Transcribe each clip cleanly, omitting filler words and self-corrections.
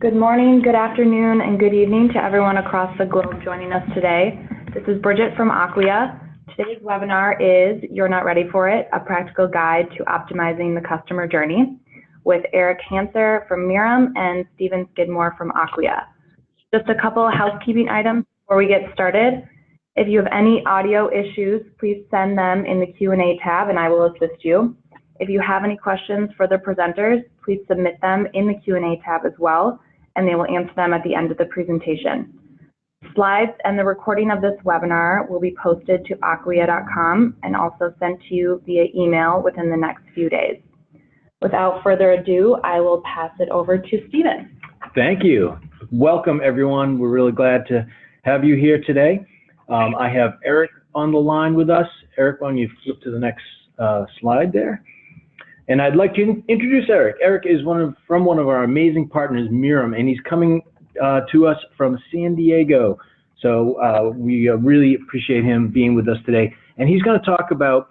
Good morning, good afternoon, and good evening to everyone across the globe joining us today. This is Bridget from Acquia. Today's webinar is You're Not Ready for It, a practical guide to optimizing the customer journey with Eric Hanser from Mirum and Stephen Skidmore from Acquia. Just a couple of housekeeping items before we get started. If you have any audio issues, please send them in the Q&A tab and I will assist you. If you have any questions for the presenters, please submit them in the Q&A tab as well, and they will answer them at the end of the presentation. Slides and the recording of this webinar will be posted to acquia.com and also sent to you via email within the next few days. Without further ado, I will pass it over to Stephen. Thank you. Welcome, everyone. We're really glad to have you here today. I have Eric on the line with us. Eric, why don't you flip to the next slide there? And I'd like to introduce Eric. Eric is from one of our amazing partners, Mirum, and he's coming to us from San Diego. So we really appreciate him being with us today. And he's going to talk about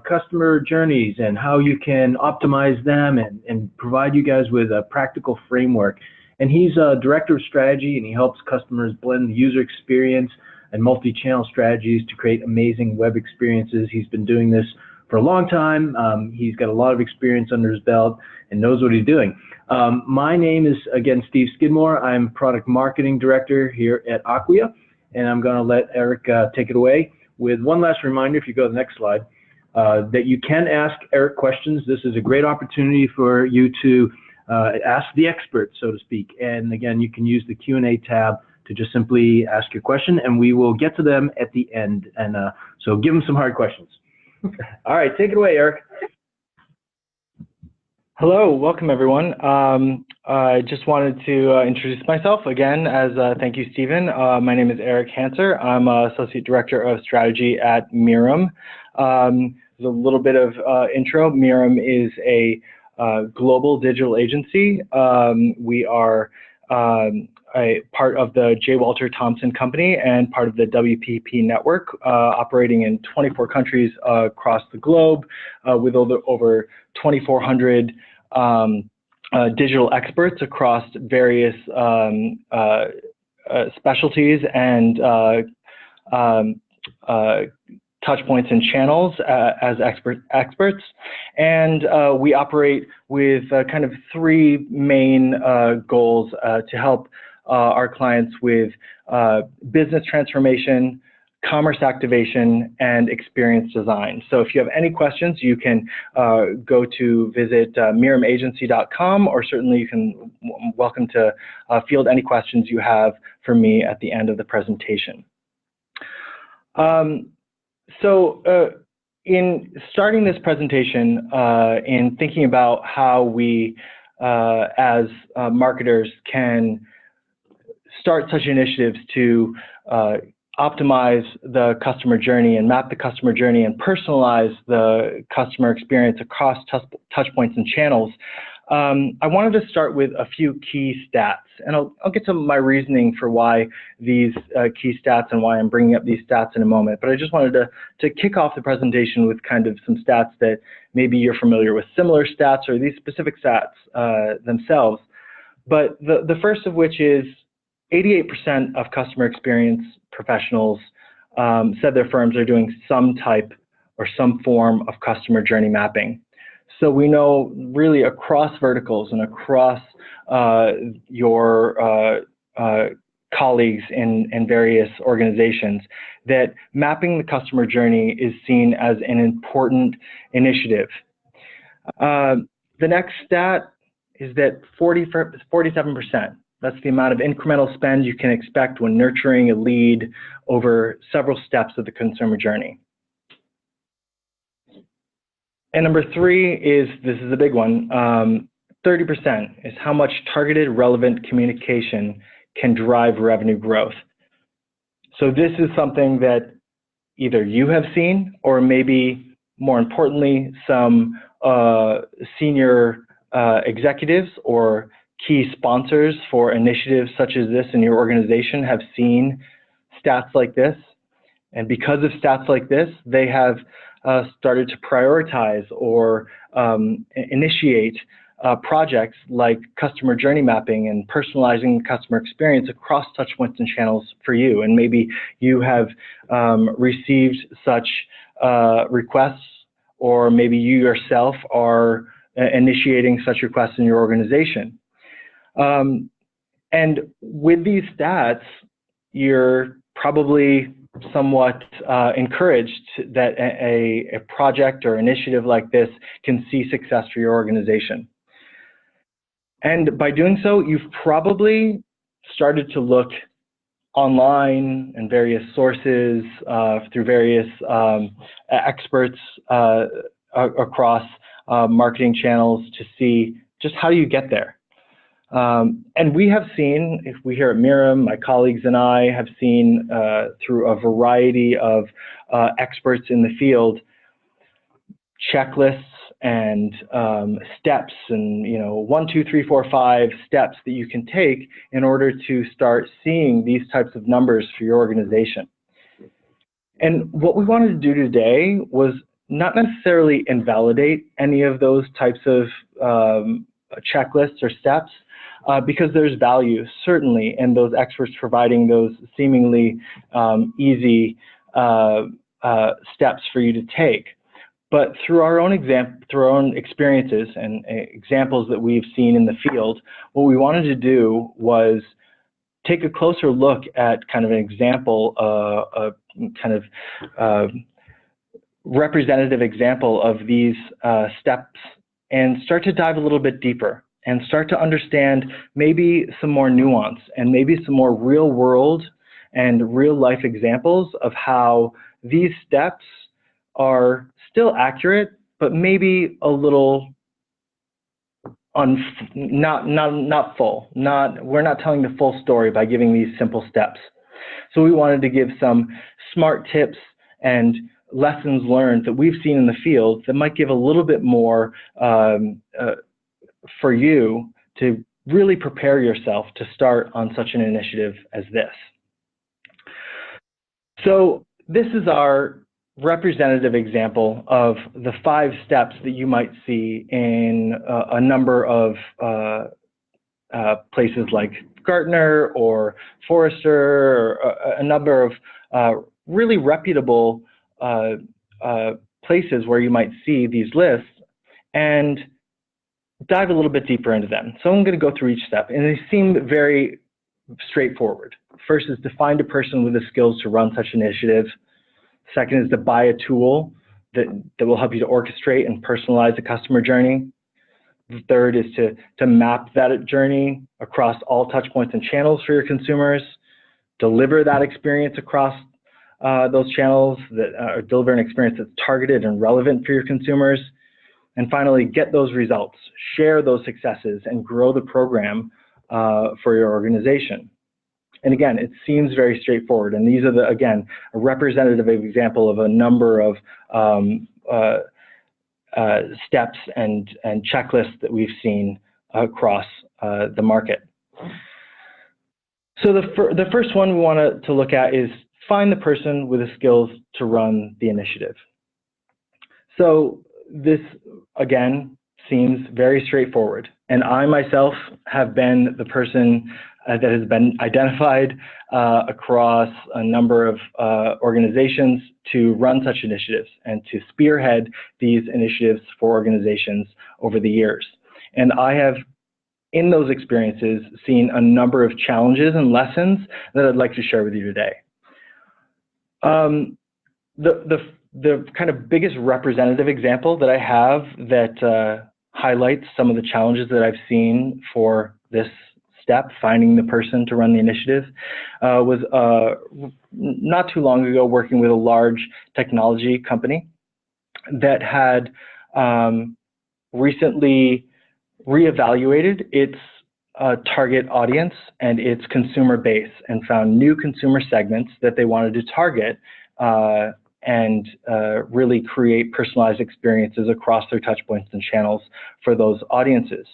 customer journeys and how you can optimize them and provide you guys with a practical framework. And he's a director of strategy, and he helps customers blend the user experience and multi-channel strategies to create amazing web experiences. He's been doing this for a long time. He's got a lot of experience under his belt and knows what he's doing. My name is, again, Steve Skidmore. I'm Product Marketing Director here at Acquia, and I'm going to let Eric take it away with one last reminder, if you go to the next slide, that you can ask Eric questions. This is a great opportunity for you to ask the expert, so to speak. And again, you can use the Q&A tab to just simply ask your question, and we will get to them at the end. And so give them some hard questions. All right, take it away, Eric. Hello, welcome everyone. I just wanted to introduce myself again as thank you, Stephen. My name is Eric Hanser. I'm Associate Director of Strategy at Mirum. There's a little bit of intro. Mirum is a global digital agency. We are a part of the J. Walter Thompson Company and part of the WPP network, operating in 24 countries across the globe with over 2,400 digital experts across various specialties and touch points and channels as experts. And we operate with kind of three main goals to help our clients with business transformation, commerce activation, and experience design. So if you have any questions, you can go to visit mirumagency.com, or certainly you can welcome to field any questions you have for me at the end of the presentation. In starting this presentation, in thinking about how we as marketers can start such initiatives to optimize the customer journey and map the customer journey and personalize the customer experience across touch points and channels, I wanted to start with a few key stats, and I'll get to my reasoning for why these key stats and why I'm bringing up these stats in a moment. But I just wanted to kick off the presentation with kind of some stats that maybe you're familiar with, similar stats or these specific stats themselves. But the first of which is 88% of customer experience professionals said their firms are doing some type or some form of customer journey mapping. So we know really across verticals and across your colleagues in various organizations that mapping the customer journey is seen as an important initiative. The next stat is that 47%. That's the amount of incremental spend you can expect when nurturing a lead over several steps of the consumer journey. And number three is, this is a big one, 30% is how much targeted, relevant communication can drive revenue growth. So this is something that either you have seen, or maybe more importantly, some senior executives or key sponsors for initiatives such as this in your organization have seen stats like this. And because of stats like this, they have started to prioritize or initiate projects like customer journey mapping and personalizing the customer experience across touchpoints and channels for you. And maybe you have received such requests, or maybe you yourself are initiating such requests in your organization. And with these stats, you're probably somewhat encouraged that a project or initiative like this can see success for your organization. And by doing so, you've probably started to look online and various sources through various experts across marketing channels to see just how do you get there. And we have seen, if we here at Mirum, my colleagues and I have seen through a variety of experts in the field, checklists and steps and 1, 2, 3, 4, 5 steps that you can take in order to start seeing these types of numbers for your organization. And what we wanted to do today was not necessarily invalidate any of those types of checklists or steps, because there's value, certainly, in those experts providing those seemingly easy steps for you to take. But through our own experiences and examples that we've seen in the field, what we wanted to do was take a closer look at kind of an example, a kind of representative example of these steps, and start to dive a little bit deeper and start to understand maybe some more nuance and maybe some more real world and real life examples of how these steps are still accurate, but maybe a little not full. We're not telling the full story by giving these simple steps. So we wanted to give some smart tips and lessons learned that we've seen in the field that might give a little bit more for you to really prepare yourself to start on such an initiative as this. So this is our representative example of the 5 steps that you might see in a number of places like Gartner or Forrester, or a number of really reputable places where you might see these lists, and dive a little bit deeper into them. So I'm going to go through each step, and they seem very straightforward. First is to find a person with the skills to run such an initiative. Second is to buy a tool that will help you to orchestrate and personalize the customer journey. The third is to map that journey across all touch points and channels for your consumers, deliver that experience across those channels, deliver an experience that's targeted and relevant for your consumers. And finally, get those results, share those successes, and grow the program for your organization. And again, it seems very straightforward. And these are, again, a representative example of a number of steps and checklists that we've seen across the market. So the first one we want to look at is find the person with the skills to run the initiative. So this, again, seems very straightforward. And I myself have been the person that has been identified across a number of organizations to run such initiatives and to spearhead these initiatives for organizations over the years. And I have, in those experiences, seen a number of challenges and lessons that I'd like to share with you today. The kind of biggest representative example that I have that highlights some of the challenges that I've seen for this step, finding the person to run the initiative, was not too long ago working with a large technology company that had recently reevaluated its target audience and its consumer base and found new consumer segments that they wanted to target and really create personalized experiences across their touch points and channels for those audiences.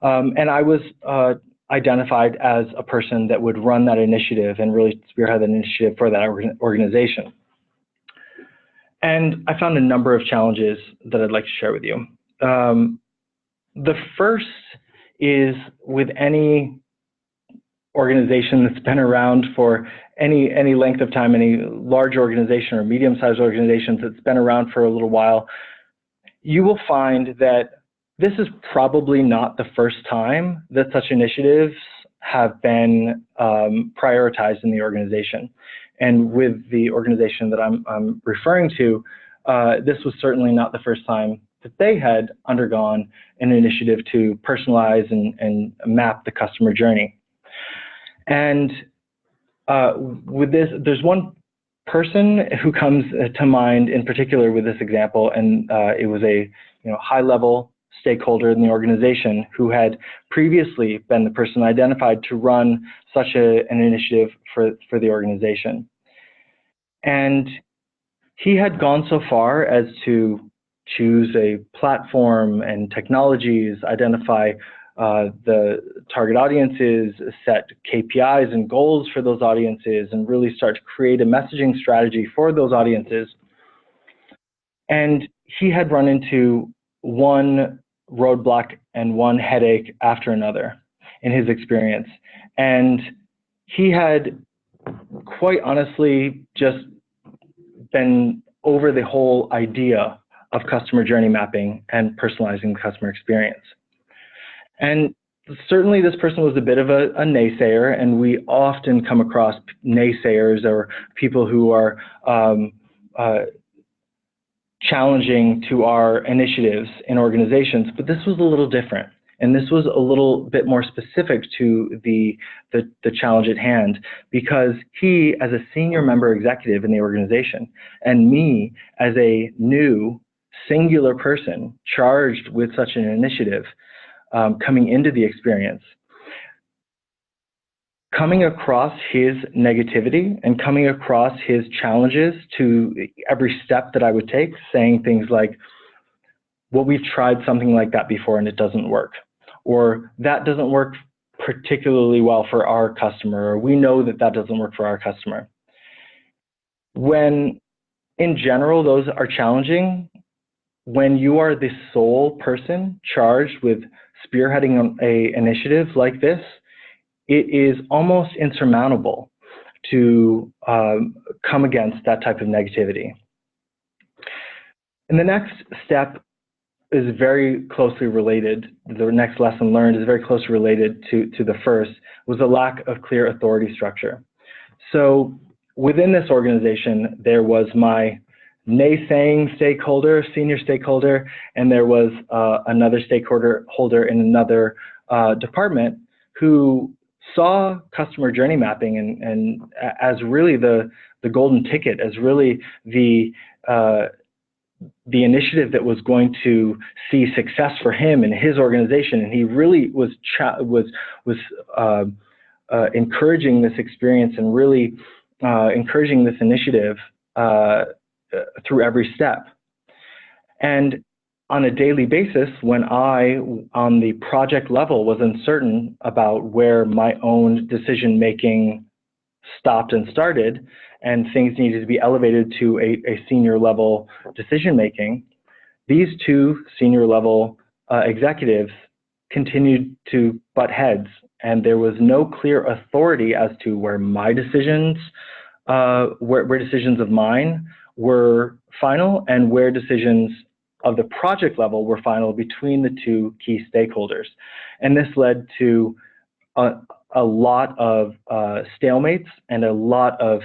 And I was identified as a person that would run that initiative and really spearhead that initiative for that organization. And I found a number of challenges that I'd like to share with you. The first is with any organization that's been around for any length of time, any large organization or medium-sized organizations that's been around for a little while, you will find that this is probably not the first time that such initiatives have been prioritized in the organization. And with the organization that I'm referring to, this was certainly not the first time that they had undergone an initiative to personalize and map the customer journey. And with this, there's one person who comes to mind in particular with this example, and it was a high-level stakeholder in the organization who had previously been the person identified to run such an initiative for the organization. And he had gone so far as to choose a platform and technologies, identify the target audiences, set KPIs and goals for those audiences, and really start to create a messaging strategy for those audiences. And he had run into one roadblock and one headache after another in his experience. And he had quite honestly just been over the whole idea of customer journey mapping and personalizing the customer experience. And certainly this person was a bit of a naysayer, and we often come across naysayers or people who are challenging to our initiatives in organizations, but this was a little different. And this was a little bit more specific to the challenge at hand, because he, as a senior member executive in the organization, and me as a new singular person charged with such an initiative, coming into the experience, coming across his negativity and coming across his challenges to every step that I would take, saying things like, well, we've tried something like that before and it doesn't work, or that doesn't work particularly well for our customer, or we know that that doesn't work for our customer. When in general those are challenging, when you are the sole person charged with spearheading an initiative like this, it is almost insurmountable to come against that type of negativity. And the next step is very closely related. The next lesson learned is very closely related to the first, was a lack of clear authority structure. So within this organization, there was my naysaying stakeholder, senior stakeholder, and there was another stakeholder in another department who saw customer journey mapping and as really the golden ticket, as really the initiative that was going to see success for him and his organization. And he really was encouraging this experience and really encouraging this initiative through every step. And on a daily basis, when I, on the project level, was uncertain about where my own decision-making stopped and started, and things needed to be elevated to a senior level decision-making, these two senior level executives continued to butt heads, and there was no clear authority as to where my decisions, where decisions of mine were final and where decisions of the project level were final between the two key stakeholders. And this led to a lot of stalemates and a lot of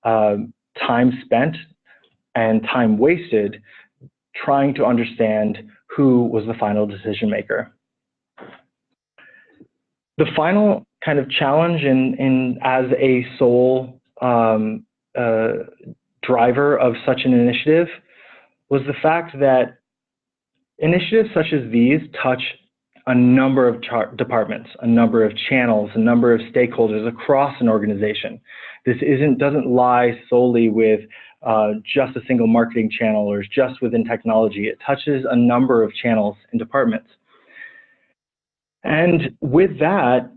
time spent and time wasted trying to understand who was the final decision maker. The final kind of challenge as a sole driver of such an initiative was the fact that initiatives such as these touch a number of departments, a number of channels, a number of stakeholders across an organization. This doesn't lie solely with just a single marketing channel or just within technology. It touches a number of channels and departments. And with that,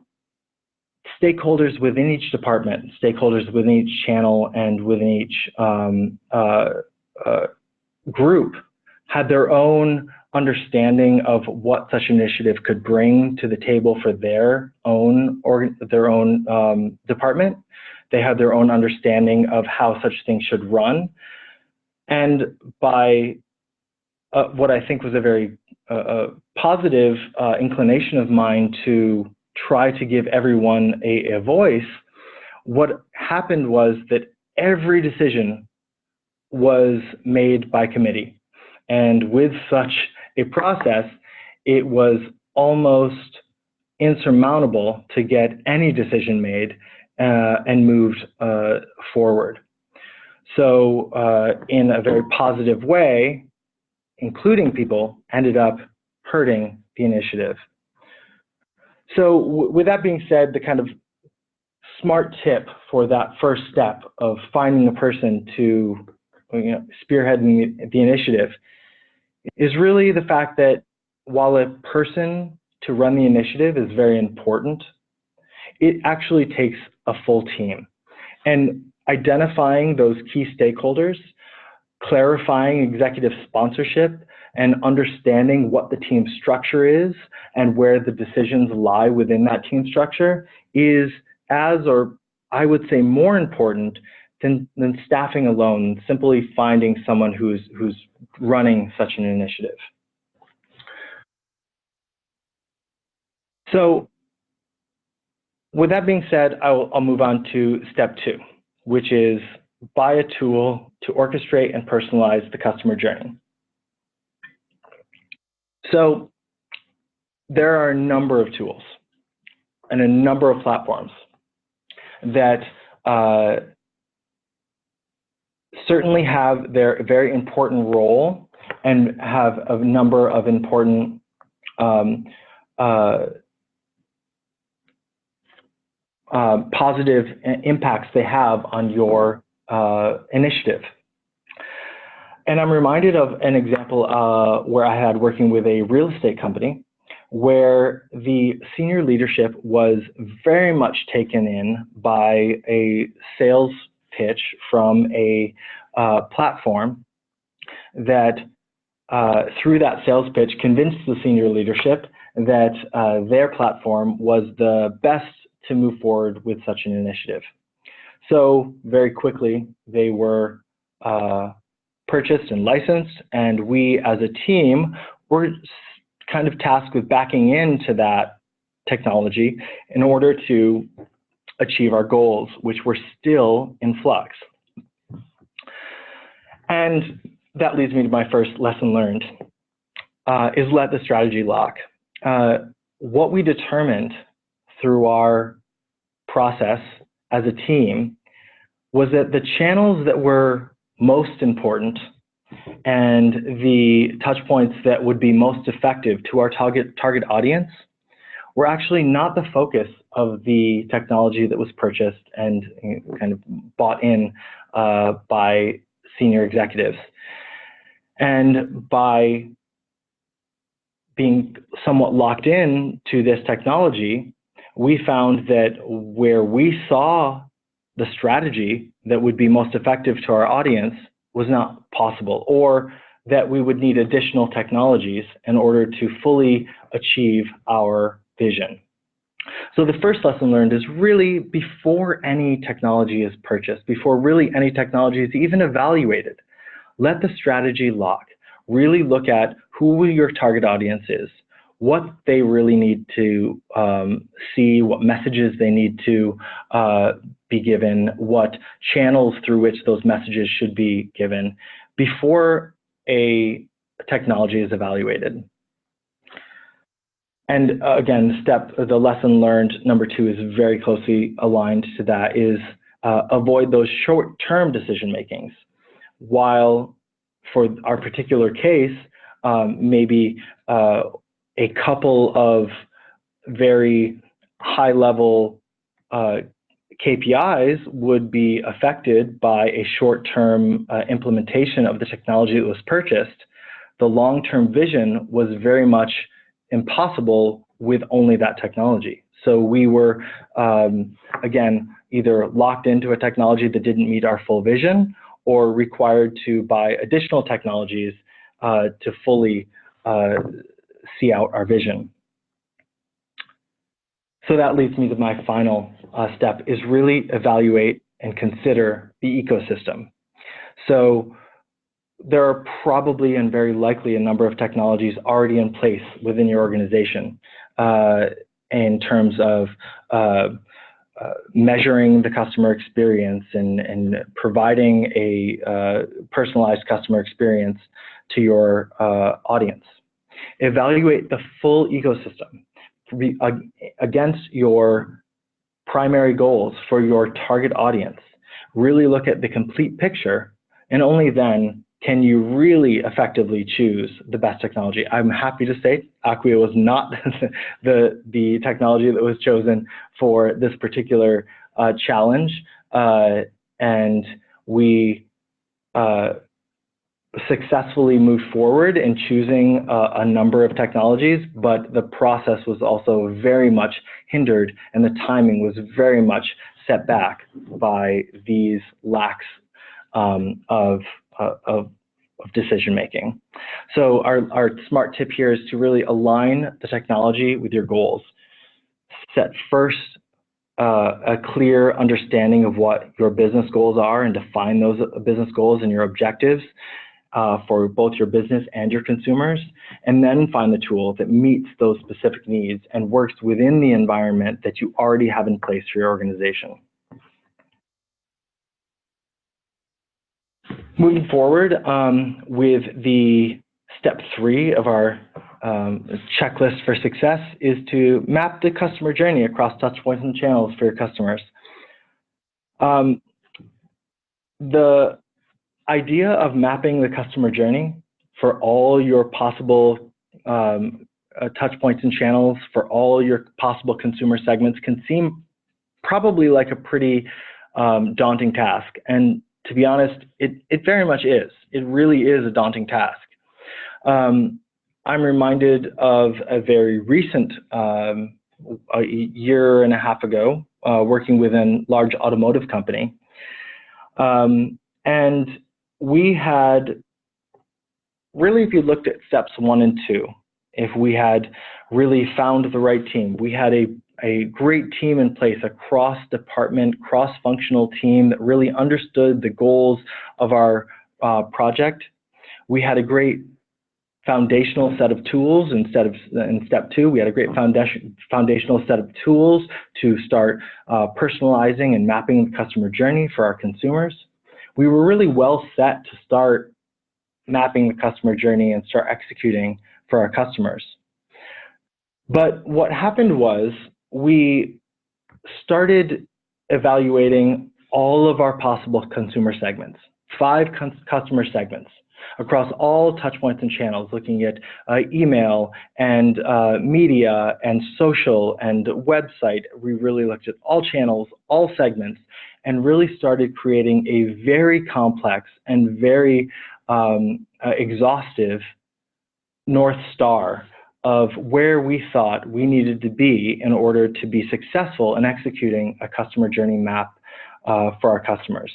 stakeholders within each department, stakeholders within each channel, and within each group had their own understanding of what such an initiative could bring to the table for their own department. They had their own understanding of how such things should run. And by what I think was a very positive inclination of mine to try to give everyone a voice, what happened was that every decision was made by committee. And with such a process, it was almost insurmountable to get any decision made and moved forward. So in a very positive way, including people ended up hurting the initiative. So with that being said, the kind of smart tip for that first step of finding a person to spearheading the initiative is really the fact that while a person to run the initiative is very important, it actually takes a full team. And identifying those key stakeholders, clarifying executive sponsorship, and understanding what the team structure is and where the decisions lie within that team structure is as, or I would say more important than staffing alone, simply finding someone who's running such an initiative. So with that being said, I'll move on to step 2, which is buy a tool to orchestrate and personalize the customer journey. So there are a number of tools and a number of platforms that certainly have their very important role and have a number of important positive impacts they have on your initiative. And I'm reminded of an example where I had working with a real estate company where the senior leadership was very much taken in by a sales pitch from a platform that through that sales pitch convinced the senior leadership that their platform was the best to move forward with such an initiative. So very quickly they were purchased and licensed, and we as a team were kind of tasked with backing into that technology in order to achieve our goals, which were still in flux. And that leads me to my first lesson learned, is let the strategy lock. What we determined through our process as a team was that the channels that were most important and the touch points that would be most effective to our target audience were actually not the focus of the technology that was purchased and kind of bought in by senior executives. And by being somewhat locked in to this technology, we found that where we saw the strategy that would be most effective to our audience was not possible, or that we would need additional technologies in order to fully achieve our vision. So the first lesson learned is really before any technology is purchased, before really any technology is even evaluated, let the strategy lock. Really look at who your target audience is, what they really need to see, what messages they need to be given, what channels through which those messages should be given before a technology is evaluated. And again, the lesson learned number 2 is very closely aligned to that, is avoid those short-term decision makings. While for our particular case, maybe a couple of very high-level KPIs would be affected by a short-term implementation of the technology that was purchased, the long-term vision was very much impossible with only that technology. So we were, again, either locked into a technology that didn't meet our full vision or required to buy additional technologies to fully see out our vision. So that leads me to my final step, is really evaluate and consider the ecosystem. So there are probably and very likely a number of technologies already in place within your organization in terms of measuring the customer experience and providing a personalized customer experience to your audience. Evaluate the full ecosystem against your primary goals for your target audience. Really look at the complete picture, and only then can you really effectively choose the best technology. I'm happy to say Acquia was not the technology that was chosen for this particular challenge, and we successfully moved forward in choosing a number of technologies, but the process was also very much hindered, and the timing was very much set back by these lacks of decision making. So our smart tip here is to really align the technology with your goals. Set first a clear understanding of what your business goals are and define those business goals and your objectives for both your business and your consumers, and then find the tool that meets those specific needs and works within the environment that you already have in place for your organization. Moving forward with the step 3 of our checklist for success is to map the customer journey across touch points and channels for your customers. The idea of mapping the customer journey for all your possible touch points and channels for all your possible consumer segments can seem probably like a pretty daunting task. And to be honest, it very much is. It really is a daunting task. I'm reminded of a very recent, a year and a half ago, working with a large automotive company. And we had, really, if you looked at steps 1 and 2, if we had really found the right team, we had a great team in place, a cross-department, cross-functional team that really understood the goals of our project. We had a great foundational set of tools in step 2. We had a great foundational set of tools to start personalizing and mapping the customer journey for our consumers. We were really well set to start mapping the customer journey and start executing for our customers. But what happened was we started evaluating all of our possible consumer segments, 5 customer segments across all touch points and channels, looking at email and media and social and website. We really looked at all channels, all segments, and really started creating a very complex and very exhaustive North Star of where we thought we needed to be in order to be successful in executing a customer journey map for our customers.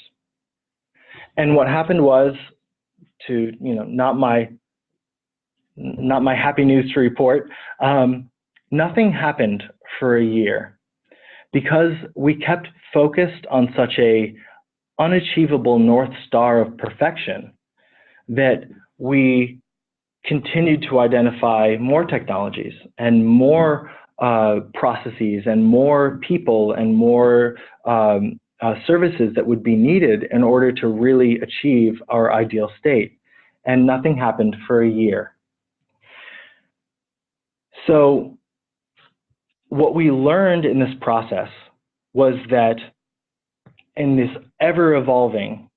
And what happened was, to not my happy news to report, nothing happened for a year because we kept focused on such a unachievable North Star of perfection that we continued to identify more technologies and more processes and more people and more services that would be needed in order to really achieve our ideal state. And nothing happened for a year. So what we learned in this process was that in this ever-evolving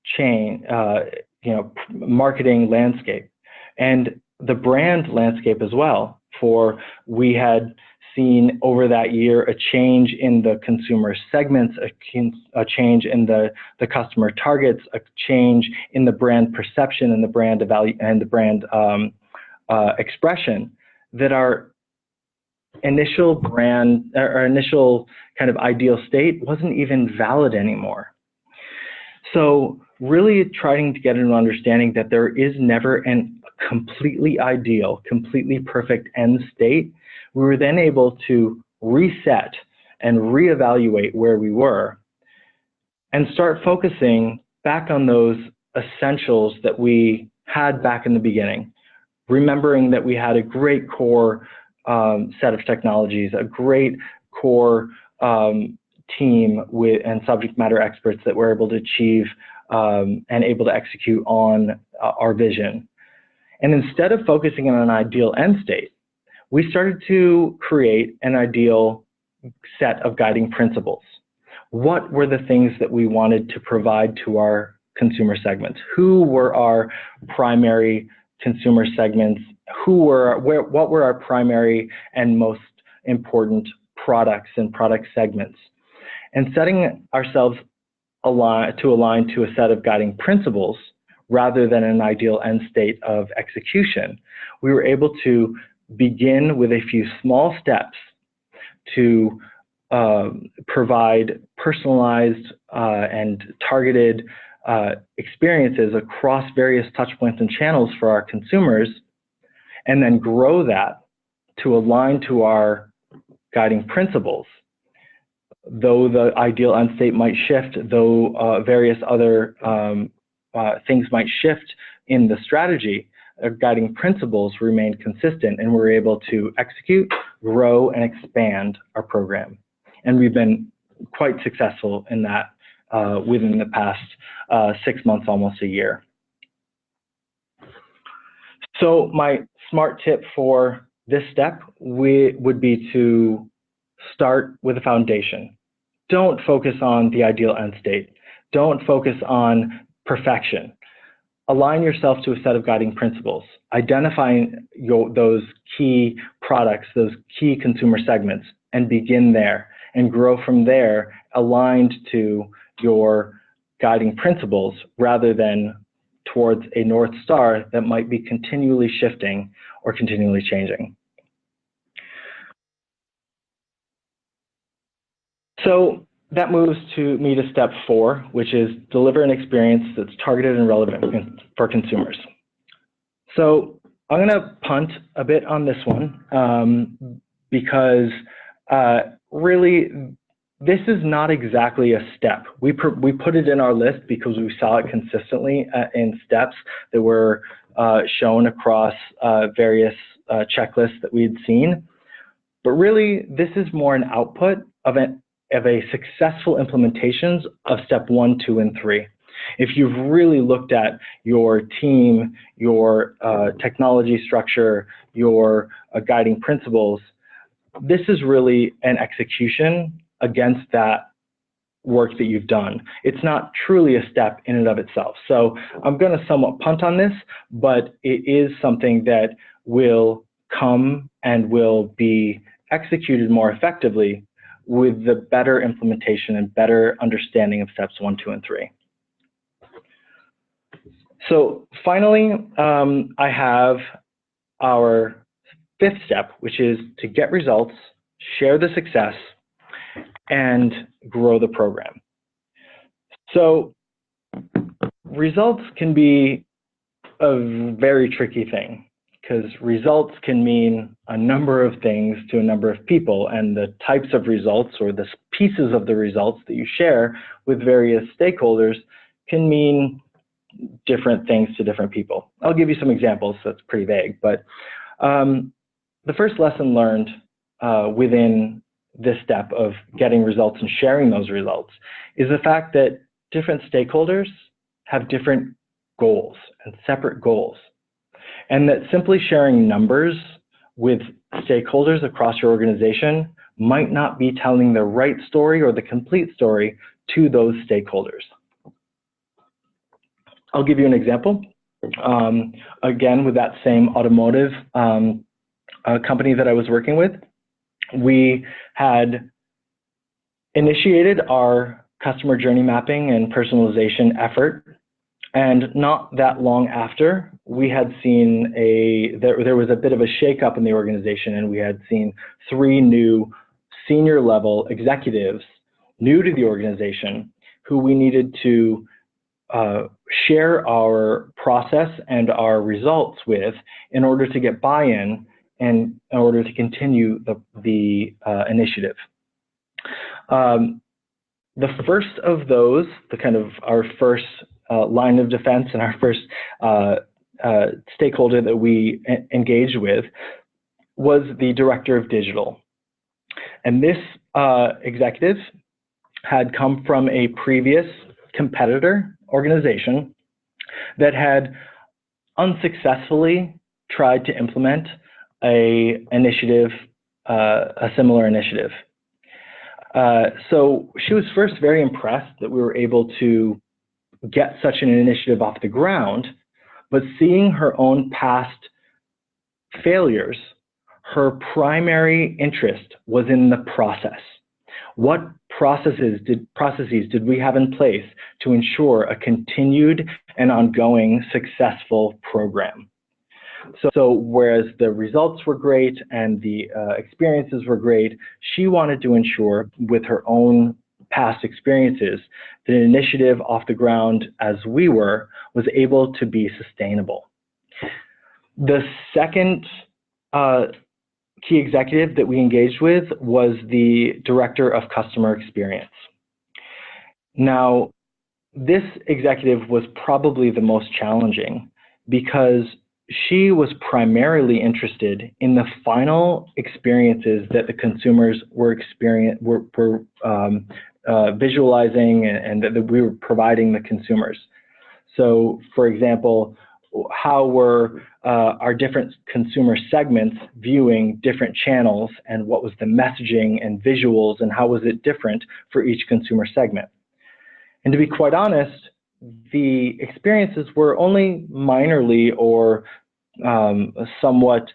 marketing landscape, and the brand landscape as well, for we had seen over that year a change in the consumer segments, a change in the customer targets, a change in the brand perception and the brand value and the brand expression, that our initial brand, our initial kind of ideal state wasn't even valid anymore. So really trying to get an understanding that there is never a completely ideal, completely perfect end state, we were then able to reset and reevaluate where we were and start focusing back on those essentials that we had back in the beginning, remembering that we had a great core set of technologies, a great core team and subject matter experts that were able to achieve and able to execute on our vision. And instead of focusing on an ideal end state, we started to create an ideal set of guiding principles. What were the things that we wanted to provide to our consumer segments? Who were our primary consumer segments? What were our primary and most important products and product segments? And setting ourselves to align to a set of guiding principles rather than an ideal end state of execution, we were able to begin with a few small steps to provide personalized and targeted experiences across various touch points and channels for our consumers, and then grow that to align to our guiding principles. Though the ideal end state might shift, though various other things might shift in the strategy, our guiding principles remained consistent, and we're able to execute, grow, and expand our program. And we've been quite successful in that within the past 6 months, almost a year. So my smart tip for this step would be to start with a foundation. Don't focus on the ideal end state. Don't focus on perfection. Align yourself to a set of guiding principles. Identifying those key products, those key consumer segments, and begin there and grow from there, aligned to your guiding principles rather than towards a North Star that might be continually shifting or continually changing. So that moves me to step 4, which is deliver an experience that's targeted and relevant for consumers. So I'm going to punt a bit on this one because really this is not exactly a step. We put it in our list because we saw it consistently in steps that were shown across various checklists that we had seen. But really, this is more an output of a successful implementations of step 1, 2, and 3. If you've really looked at your team, your technology structure, your guiding principles, this is really an execution against that work that you've done. It's not truly a step in and of itself. So I'm going to somewhat punt on this, but it is something that will come and will be executed more effectively with the better implementation and better understanding of steps 1, 2, and 3. So finally, I have our 5th step, which is to get results, share the success, and grow the program. So results can be a very tricky thing, because results can mean a number of things to a number of people, and the types of results or the pieces of the results that you share with various stakeholders can mean different things to different people. I'll give you some examples, so it's pretty vague, but the first lesson learned within this step of getting results and sharing those results is the fact that different stakeholders have different goals and separate goals. And that simply sharing numbers with stakeholders across your organization might not be telling the right story or the complete story to those stakeholders. I'll give you an example. Again, with that same automotive company that I was working with, we had initiated our customer journey mapping and personalization effort. And not that long after, we had seen there was a bit of a shakeup in the organization, and we had seen 3 new senior level executives new to the organization who we needed to share our process and our results with in order to get buy-in and in order to continue the initiative. The first of those, our first line of defense and our first stakeholder that we engaged with was the director of digital. And this executive had come from a previous competitor organization that had unsuccessfully tried to implement a similar initiative. So she was first very impressed that we were able to get such an initiative off the ground, but seeing her own past failures, her primary interest was in the process. What processes did we have in place to ensure a continued and ongoing successful program? So whereas the results were great and the experiences were great, she wanted to ensure with her own past experiences that an initiative off the ground as we were was able to be sustainable. The second key executive that we engaged with was the director of customer experience. Now, this executive was probably the most challenging because she was primarily interested in the final experiences that the consumers were visualizing and that we were providing the consumers. So, for example, how were our different consumer segments viewing different channels, and what was the messaging and visuals, and how was it different for each consumer segment? And to be quite honest, the experiences were only minorly or somewhat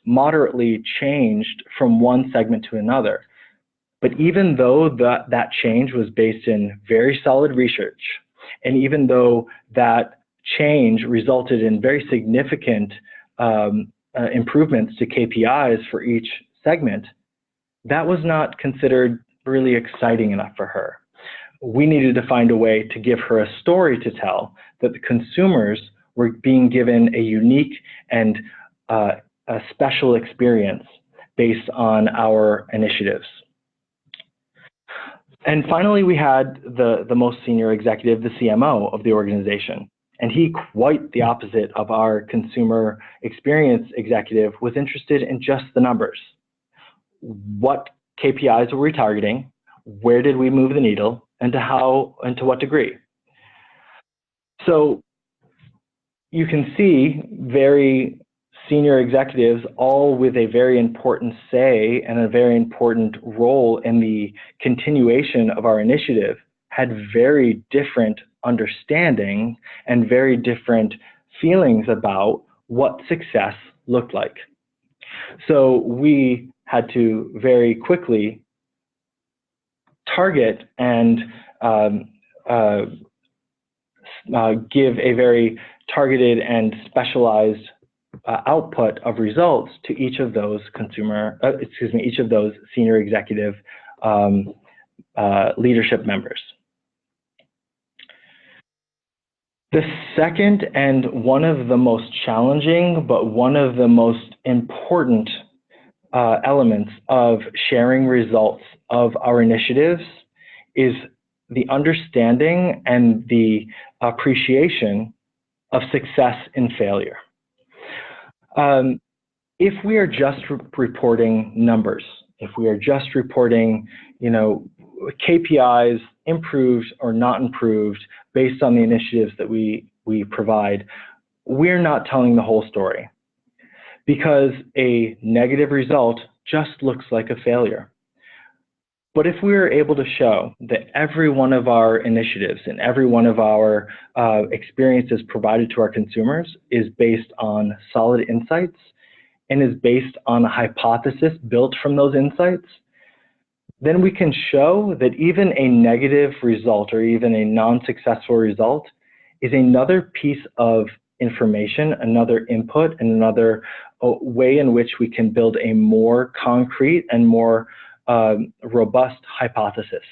moderately changed from one segment to another. But even though that change was based in very solid research, and even though that change resulted in very significant improvements to KPIs for each segment, that was not considered really exciting enough for her. We needed to find a way to give her a story to tell that the consumers were being given a unique and a special experience based on our initiatives. And finally, we had the most senior executive, the CMO of the organization. And he, quite the opposite of our consumer experience executive, was interested in just the numbers. What KPIs were we targeting? Where did we move the needle? And to what degree? So you can see very senior executives, all with a very important say and a very important role in the continuation of our initiative, had very different understanding and very different feelings about what success looked like. So we had to very quickly target and give a very targeted and specialized output of results to each of those each of those senior executive leadership members. The second and one of the most challenging, but one of the most important elements of sharing results of our initiatives is the understanding and the appreciation of success and failure. If we are just reporting numbers, if we are just reporting, KPIs improved or not improved based on the initiatives that we provide, we're not telling the whole story, because a negative result just looks like a failure. But if we are able to show that every one of our initiatives and every one of our experiences provided to our consumers is based on solid insights and is based on a hypothesis built from those insights, then we can show that even a negative result or even a non-successful result is another piece of information, another input, and another way in which we can build a more concrete and more robust hypothesis.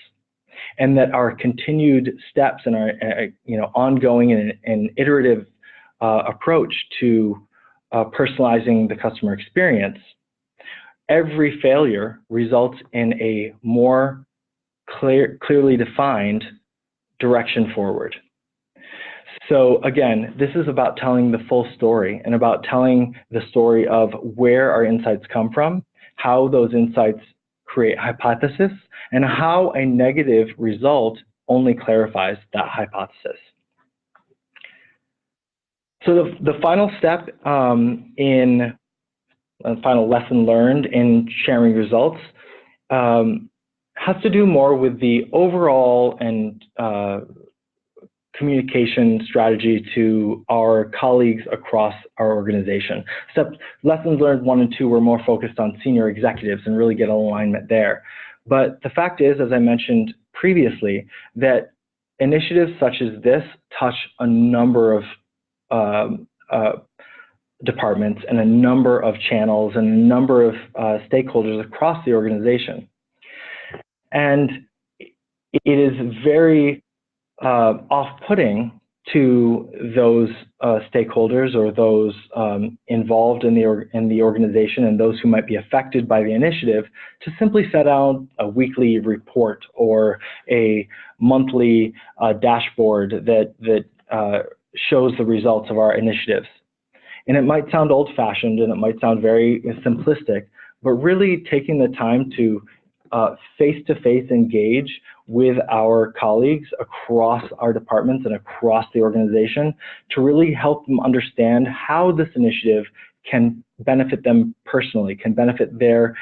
and that our continued steps and our ongoing and iterative approach to personalizing the customer experience, every failure results in a more clearly defined direction forward. So again, this is about telling the full story and about telling the story of where our insights come from, how those insights create hypothesis, and how a negative result only clarifies that hypothesis. So the final step final lesson learned in sharing results has to do more with the overall and communication strategy to our colleagues across our organization. Lessons learned 1 and 2 were more focused on senior executives and really get alignment there. But the fact is, as I mentioned previously, that initiatives such as this touch a number of departments and a number of channels and a number of stakeholders across the organization. And it is very off-putting to those stakeholders or those involved in the organization and those who might be affected by the initiative to simply set out a weekly report or a monthly dashboard that shows the results of our initiatives. And it might sound old-fashioned and it might sound very simplistic, but really taking the time to face-to-face engage with our colleagues across our departments and across the organization to really help them understand how this initiative can benefit them personally, can benefit their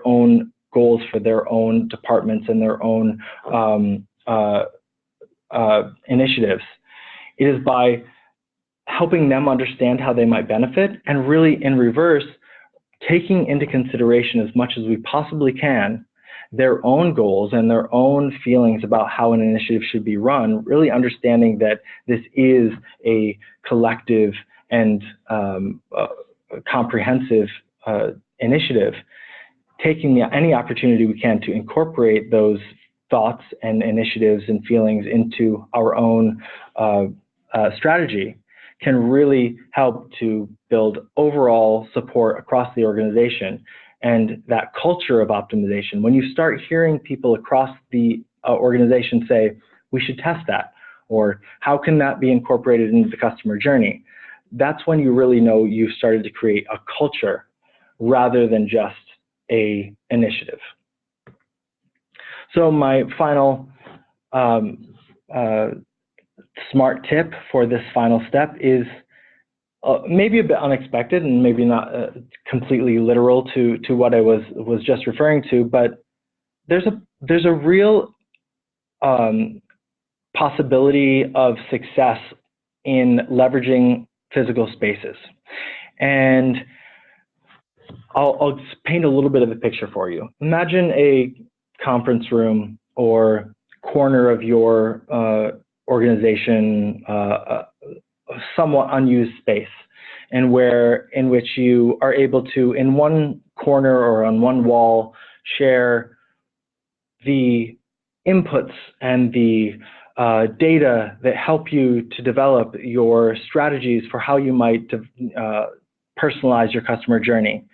own goals for their own departments and their own initiatives. It is by helping them understand how they might benefit, and really in reverse, taking into consideration as much as we possibly can their own goals and their own feelings about how an initiative should be run, really understanding that this is a collective and comprehensive initiative, taking any opportunity we can to incorporate those thoughts and initiatives and feelings into our own strategy can really help to build overall support across the organization and that culture of optimization. When you start hearing people across the organization say, we should test that, or how can that be incorporated into the customer journey, that's when you really know you've started to create a culture rather than just an initiative. So my final smart tip for this final step is maybe a bit unexpected and maybe not completely literal to what I was just referring to, but there's a real possibility of success in leveraging physical spaces. And I'll just paint a little bit of a picture for you. Imagine a conference room or corner of your organization, somewhat unused space, and in which you are able to, in one corner or on one wall, share the inputs and the data that help you to develop your strategies for how you might personalize your customer journey.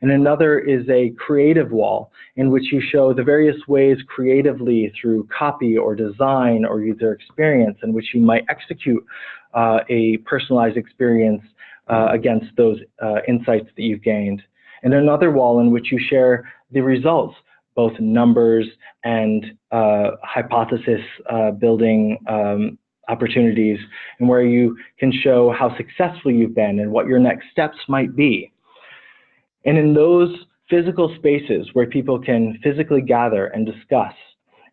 And another is a creative wall in which you show the various ways creatively through copy or design or user experience in which you might execute a personalized experience against those insights that you've gained. And another wall in which you share the results, both numbers and hypothesis building opportunities, and where you can show how successful you've been and what your next steps might be. And in those physical spaces where people can physically gather and discuss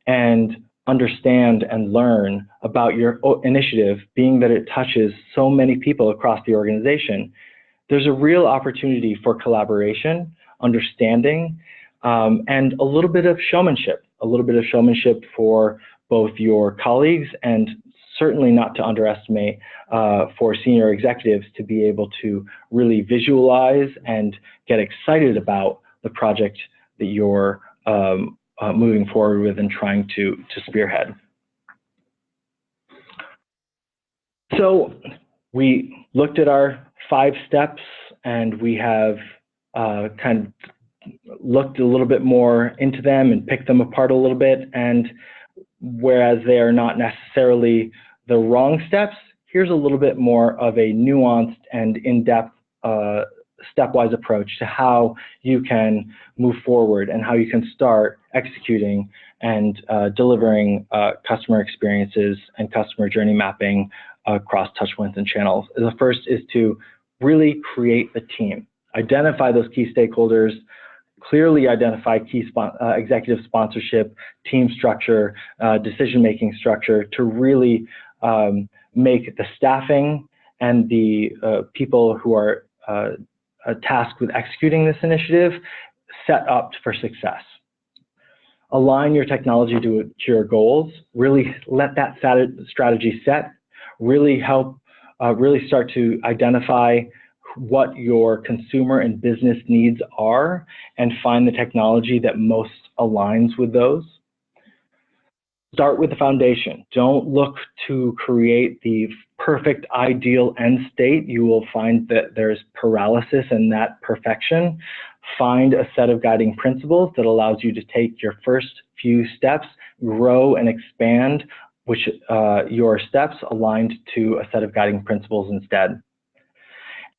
and understand and learn about your initiative, being that it touches so many people across the organization, there's a real opportunity for collaboration, understanding, and a little bit of showmanship for both your colleagues and certainly not to underestimate for senior executives to be able to really visualize and get excited about the project that you're moving forward with and trying to spearhead. So we looked at our 5 steps, and we have kind of looked a little bit more into them and picked them apart a little bit. And whereas they are not necessarily the wrong steps, here's a little bit more of a nuanced and in-depth stepwise approach to how you can move forward and how you can start executing and delivering customer experiences and customer journey mapping across touchpoints and channels. The first is to really create a team, identify those key stakeholders, clearly identify key executive sponsorship, team structure, decision-making structure to really make the staffing and the people who are tasked with executing this initiative set up for success. Align your technology to your goals, really let that strategy set, really help, really start to identify what your consumer and business needs are and find the technology that most aligns with those. Start with the foundation. Don't look to create the perfect ideal end state. You will find that there's paralysis in that perfection. Find a set of guiding principles that allows you to take your first few steps, grow and expand which your steps aligned to a set of guiding principles instead.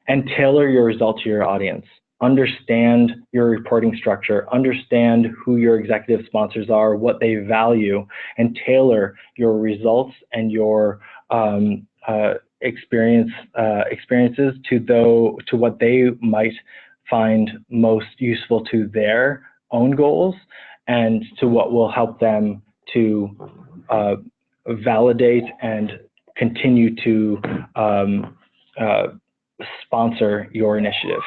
And tailor your result to your audience. Understand your reporting structure, understand who your executive sponsors are, what they value, and tailor your results and your experiences to what they might find most useful to their own goals and to what will help them to validate and continue to sponsor your initiative.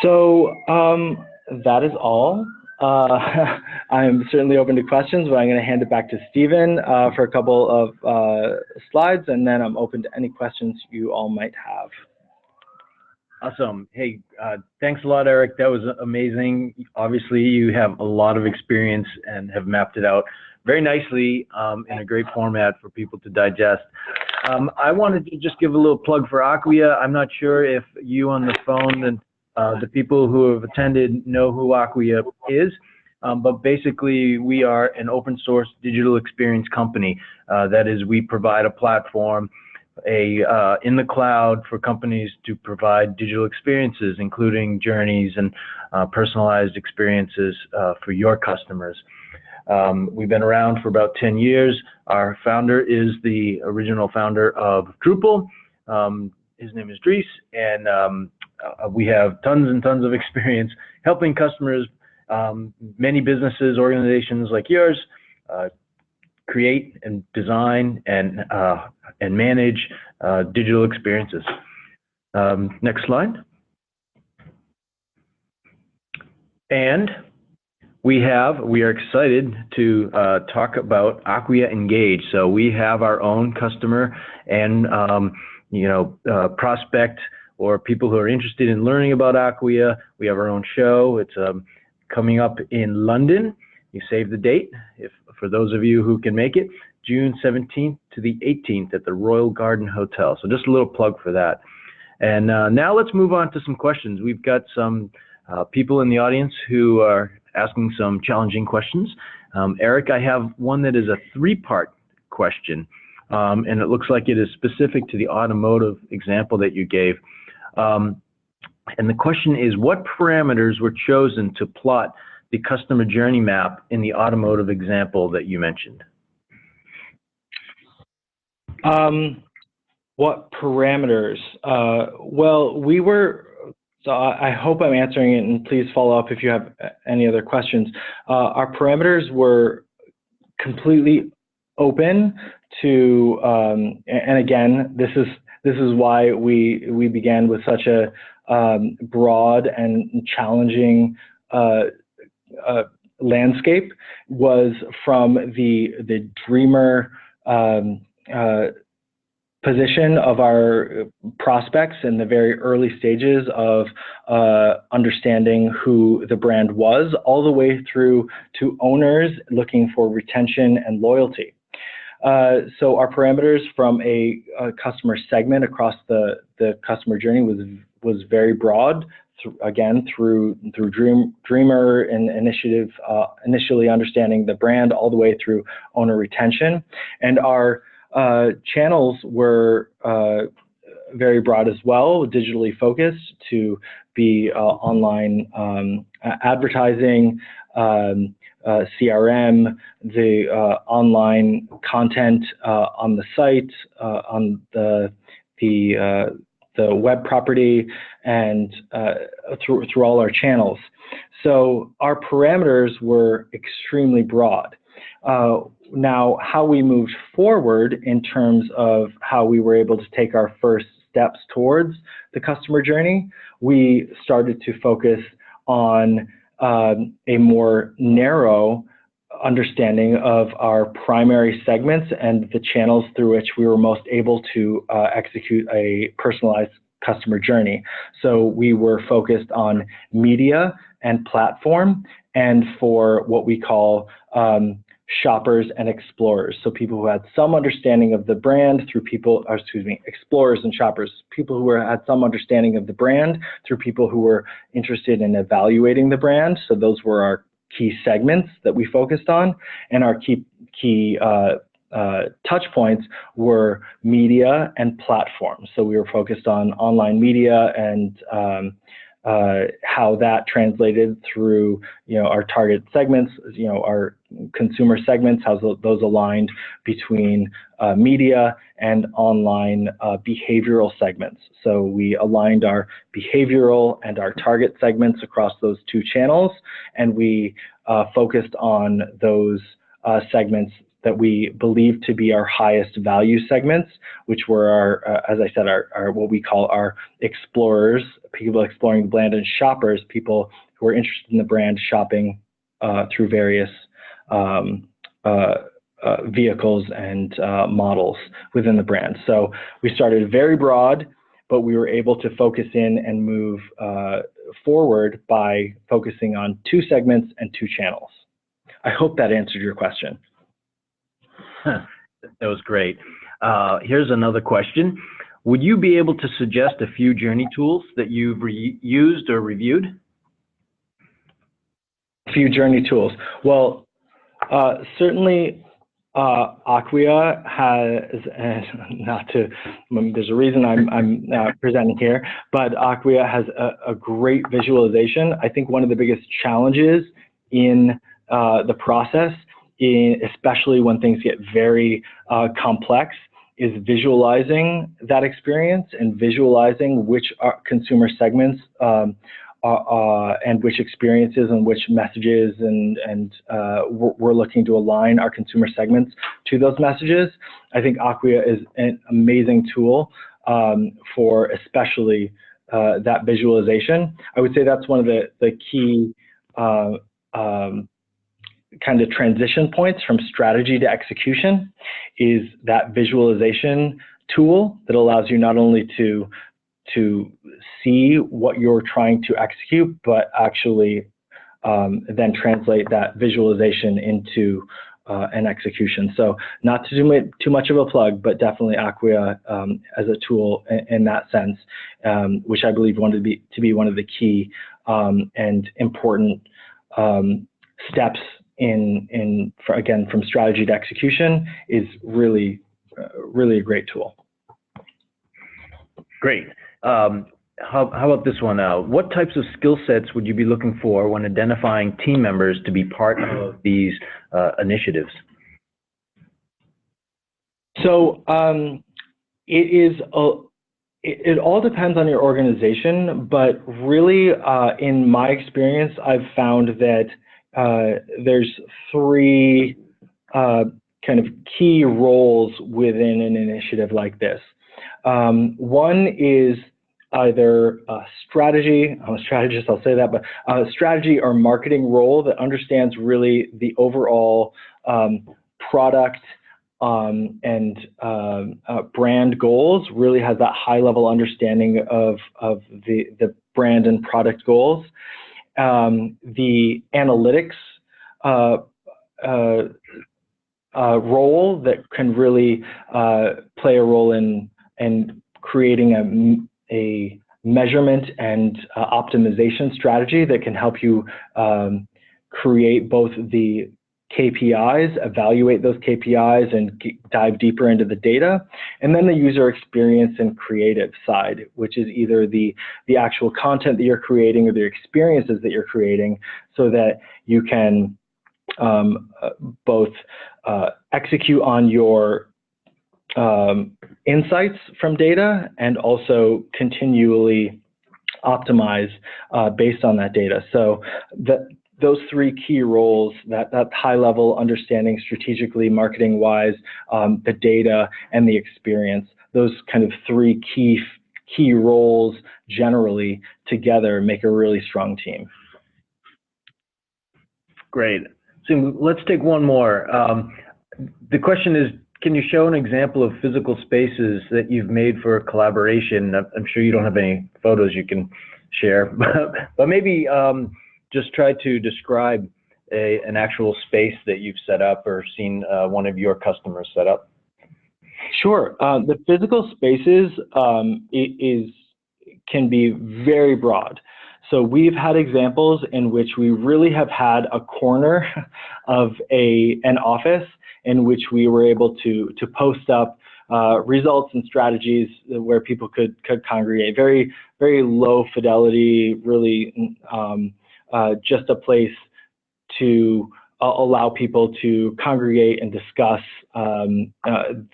So that is all. I'm certainly open to questions, but I'm going to hand it back to Stephen for a couple of slides, and then I'm open to any questions you all might have. Awesome. Hey, thanks a lot, Eric. That was amazing. Obviously, you have a lot of experience and have mapped it out very nicely in a great format for people to digest. I wanted to just give a little plug for Acquia. I'm not sure if you on the phone and the people who have attended know who Acquia is, but basically we are an open source digital experience company. That is, we provide a platform in the cloud for companies to provide digital experiences, including journeys and personalized experiences for your customers. We've been around for about 10 years. Our founder is the original founder of Drupal. His name is Dries, and we have tons and tons of experience helping customers, many businesses, organizations like yours, create and design and manage digital experiences. Next slide. And we are excited to talk about Acquia Engage. So we have our own customer and prospect or people who are interested in learning about Acquia. We have our own show. It's coming up in London. You save the date for those of you who can make it, June 17th to the 18th at the Royal Garden Hotel. So just a little plug for that. And now let's move on to some questions. We've got some people in the audience who are asking some challenging questions. Eric, I have one that is a 3-part question, and it looks like it is specific to the automotive example that you gave. And the question is, what parameters were chosen to plot the customer journey map in the automotive example that you mentioned? What parameters? Well, so I hope I'm answering it, and please follow up if you have any other questions. Our parameters were completely open to, and again, this is why we began with such a broad and challenging landscape, was from the Dreamer position of our prospects in the very early stages of understanding who the brand was, all the way through to owners looking for retention and loyalty. So our parameters from a customer segment across the customer journey was very broad. Again, through Dreamer and initiative, initially understanding the brand, all the way through owner retention, and our channels were very broad as well, digitally focused to be online advertising, CRM, the online content on the site, on the web property, and through all our channels. So our parameters were extremely broad. Now, how we moved forward in terms of how we were able to take our first steps towards the customer journey, we started to focus on a more narrow understanding of our primary segments and the channels through which we were most able to execute a personalized customer journey. So we were focused on media and platform, and for what we call shoppers and explorers. So people who had some understanding of the brand through people, or excuse me, explorers and shoppers, people who had some understanding of the brand through people who were interested in evaluating the brand. So those were our key segments that we focused on, and our key touch points were media and platforms. So we were focused on online media and how that translated through, our target segments, our consumer segments, how those aligned between media and online behavioral segments. So we aligned our behavioral and our target segments across those two channels, and we focused on those segments that we believe to be our highest value segments, which were our, as I said, our what we call our explorers, people exploring the brand, and shoppers, people who are interested in the brand, shopping through various vehicles and models within the brand. So we started very broad, but we were able to focus in and move forward by focusing on two segments and two channels. I hope that answered your question. That was great. Here's another question. Would you be able to suggest a few journey tools that you've used or reviewed? A few journey tools. Well, certainly Acquia has, there's a reason I'm presenting here, but Acquia has a great visualization. I think one of the biggest challenges in the process, especially when things get very complex, is visualizing that experience and visualizing which consumer segments and which experiences and which messages and we're looking to align our consumer segments to those messages. I think Acquia is an amazing tool for especially that visualization. I would say that's one of the key kind of transition points from strategy to execution, is that visualization tool that allows you not only to see what you're trying to execute, but actually then translate that visualization into an execution. So not to do too much of a plug, but definitely Acquia as a tool in that sense, which I believe to be one of the key and important steps again, from strategy to execution, is really a great tool. Great. How about this one? What types of skill sets would you be looking for when identifying team members to be part of these initiatives? So it all depends on your organization, but really, in my experience, I've found that there's three kind of key roles within an initiative like this. One is either a strategy, I'm a strategist, I'll say that, but a strategy or marketing role that understands really the overall product brand goals, really has that high level understanding of the brand and product goals. The analytics role that can really play a role in creating a measurement and optimization strategy that can help you create both the KPIs, evaluate those KPIs, and dive deeper into the data. And then the user experience and creative side, which is either the actual content that you're creating or the experiences that you're creating, so that you can both execute on your insights from data and also continually optimize based on that data. So those three key roles, that high level understanding strategically, marketing wise, the data and the experience, those kind of three key roles generally together make a really strong team. Great. So let's take one more. The question is, can you show an example of physical spaces that you've made for collaboration? I'm sure you don't have any photos you can share, but maybe just try to describe an actual space that you've set up or seen one of your customers set up. Sure. The physical spaces can be very broad. So we've had examples in which we really have had a corner of an office in which we were able to post up results and strategies where people could congregate. Very, very low fidelity, really just a place to allow people to congregate and discuss the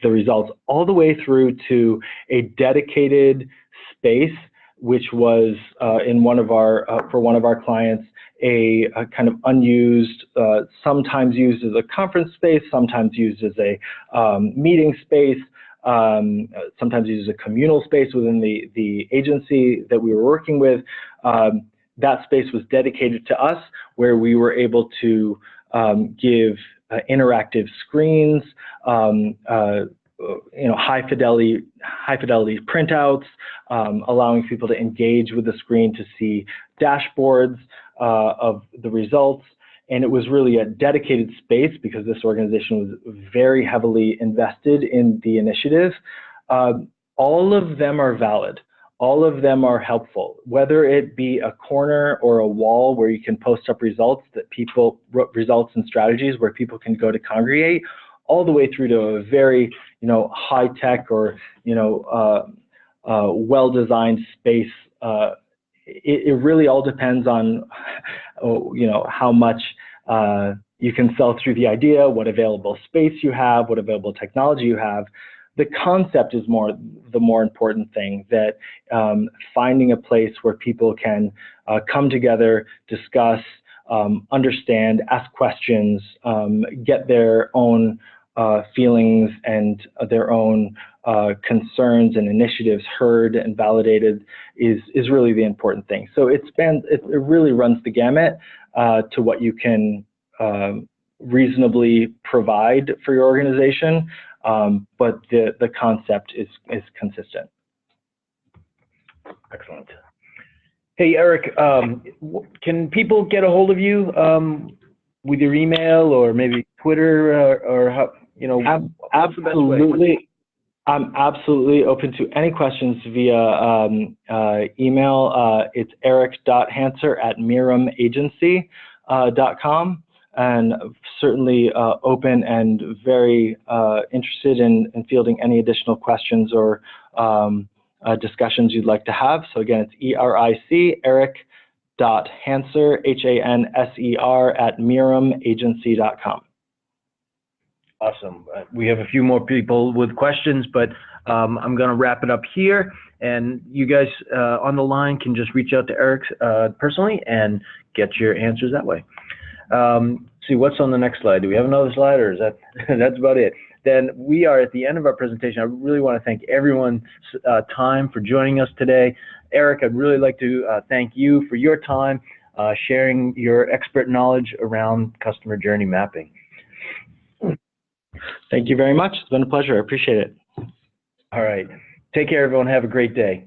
results, all the way through to a dedicated space, which was in one of our for one of our clients, a kind of unused, sometimes used as a conference space, sometimes used as a meeting space, sometimes used as a communal space within the agency that we were working with. That space was dedicated to us, where we were able to give interactive screens, high fidelity printouts, allowing people to engage with the screen to see dashboards of the results. And it was really a dedicated space because this organization was very heavily invested in the initiative. All of them are valid. All of them are helpful, whether it be a corner or a wall where you can post up results results and strategies where people can go to congregate, all the way through to a very, high tech or, well-designed space. It really all depends on, how much you can sell through the idea, what available space you have, what available technology you have. The concept is the more important thing, that finding a place where people can come together, discuss, understand, ask questions, get their own feelings and their own concerns and initiatives heard and validated is really the important thing. So it really runs the gamut to what you can reasonably provide for your organization, but the concept is consistent. Excellent. Hey, Eric, can people get a hold of you with your email or maybe Twitter or how, Absolutely. I'm absolutely open to any questions via email. It's eric.hanser@miramagency.com, and certainly open and very interested in fielding any additional questions or discussions you'd like to have. So again, it's eric.hanser, Hanser, @miramagency.com. Awesome. We have a few more people with questions, but I'm going to wrap it up here. And you guys on the line can just reach out to Eric personally and get your answers that way. See, what's on the next slide? Do we have another slide, or is that's about it? Then we are at the end of our presentation. I really want to thank everyone's time for joining us today. Eric, I'd really like to thank you for your time, sharing your expert knowledge around customer journey mapping. Thank you very much. It's been a pleasure. I appreciate it. All right. Take care, everyone. Have a great day.